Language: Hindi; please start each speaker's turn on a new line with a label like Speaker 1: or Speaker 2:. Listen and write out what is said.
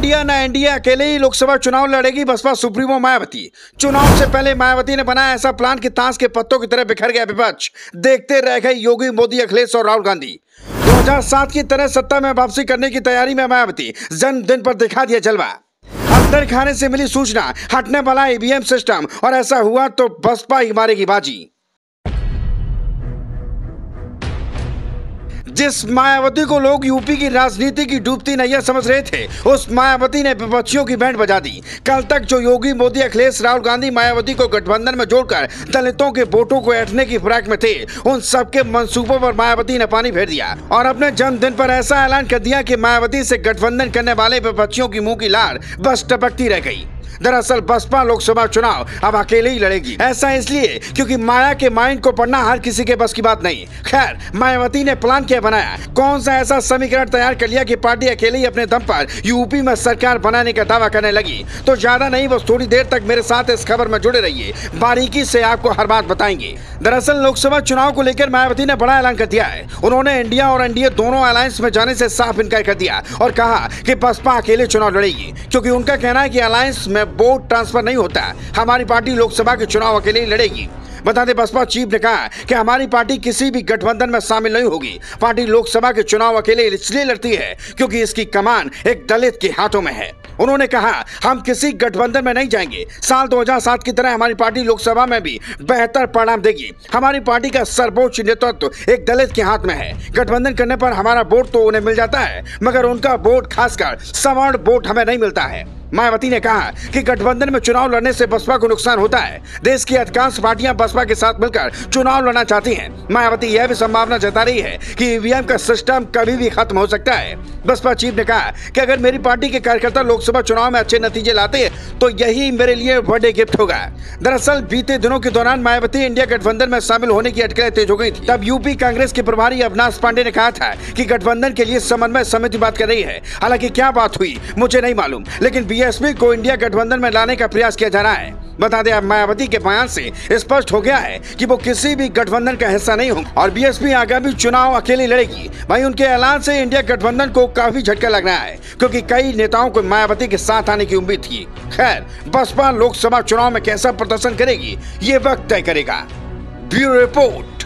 Speaker 1: इंडिया ना एनडीए, अकेले ही लोकसभा चुनाव लड़ेगी बसपा सुप्रीमो मायावती। चुनाव से पहले मायावती ने बनाया ऐसा प्लान कि ताश के पत्तों की तरह बिखर गया विपक्ष। देखते रह गए योगी, मोदी, अखिलेश और राहुल गांधी। 2007 की तरह सत्ता में वापसी करने की तैयारी में मायावती। जन्मदिन पर दिखा दिया जलवा। अंदर खाने से मिली सूचना, हटने वाला ईवीएम सिस्टम, और ऐसा हुआ तो बसपा ही मारेगी बाजी। जिस मायावती को लोग यूपी की राजनीति की डूबती नैया समझ रहे थे, उस मायावती ने विपक्षियों की बैंड बजा दी। कल तक जो योगी, मोदी, अखिलेश, राहुल गांधी मायावती को गठबंधन में जोड़कर दलितों के वोटों को ऐंठने की फिराक में थे, उन सबके मंसूबों पर मायावती ने पानी फेर दिया और अपने जन्मदिन पर ऐसा ऐलान कर दिया कि मायावती से गठबंधन करने वाले विपक्षियों की मुंह की लार बस टपकती रह गई। दरअसल बसपा लोकसभा चुनाव अब अकेले ही लड़ेगी। ऐसा इसलिए क्योंकि माया के माइंड को पढ़ना हर किसी के बस की बात नहीं। खैर, मायावती ने प्लान क्या बनाया, कौन सा ऐसा समीकरण तैयार कर लिया कि पार्टी अकेले ही अपने दम पर यूपी में सरकार बनाने का दावा करने लगी। तो ज्यादा नहीं, बस थोड़ी देर तक मेरे साथ इस खबर में जुड़े रहिए, बारीकी से आपको हर बात बताएंगे। दरअसल लोकसभा चुनाव को लेकर मायावती ने बड़ा ऐलान कर दिया है। उन्होंने इंडिया और एनडीए दोनों अलायंस में जाने से साफ इनकार कर दिया और कहा कि बसपा अकेले चुनाव लड़ेगी, क्योंकि उनका कहना है कि अलायंस में वोट ट्रांसफर नहीं होता। हमारी पार्टी लोकसभा के चुनाव अकेले ही लड़ेगी। बता दें, बसपा चीफ ने कहा कि हमारी पार्टी किसी भी गठबंधन में शामिल नहीं होगी। पार्टी लोकसभा के चुनाव अकेले इसलिए लड़ती है क्योंकि इसकी कमान एक दलित के हाथों में है। उन्होंने कहा, हम किसी गठबंधन में नहीं जाएंगे। साल 2007 की तरह हमारी पार्टी लोकसभा में भी बेहतर परिणाम देगी। हमारी पार्टी का सर्वोच्च नेतृत्व एक दलित के हाथ में है। गठबंधन करने पर हमारा वोट तो उन्हें मिल जाता है, मगर उनका वोट, खासकर सवर्ण वोट, हमें नहीं मिलता है। मायावती ने कहा कि गठबंधन में चुनाव लड़ने से बसपा को नुकसान होता है। देश की अधिकांश पार्टियां बसपा के साथ मिलकर चुनाव लड़ना चाहती हैं। मायावती यह भी संभावना जता रही है कि ईवीएम का सिस्टम कभी भी खत्म हो सकता है। बसपा चीफ ने कहा कि अगर मेरी पार्टी के कार्यकर्ता लोकसभा चुनाव में अच्छे नतीजे लाते हैं तो यही मेरे लिए बर्थडे गिफ्ट होगा। दरअसल बीते दिनों के दौरान मायावती इंडिया गठबंधन में शामिल होने की अटकलें तेज हो गई थी। तब यूपी कांग्रेस के प्रभारी अविनाश पांडे ने कहा था कि गठबंधन के लिए समन्वय समिति बात कर रही है। हालांकि क्या बात हुई मुझे नहीं मालूम, लेकिन बीएसपी को इंडिया गठबंधन में लाने का प्रयास किया जा रहा है। बता दें, अब मायावती के बयान से स्पष्ट हो गया है कि वो किसी भी गठबंधन का हिस्सा नहीं होंगे और बीएसपी आगामी चुनाव अकेली लड़ेगी। वहीं उनके ऐलान से इंडिया गठबंधन को काफी झटका लग रहा है, क्योंकि कई नेताओं को मायावती के साथ आने की उम्मीद थी। खैर, बसपा लोकसभा चुनाव में कैसा प्रदर्शन करेगी, ये वक्त तय करेगा। Bureau report.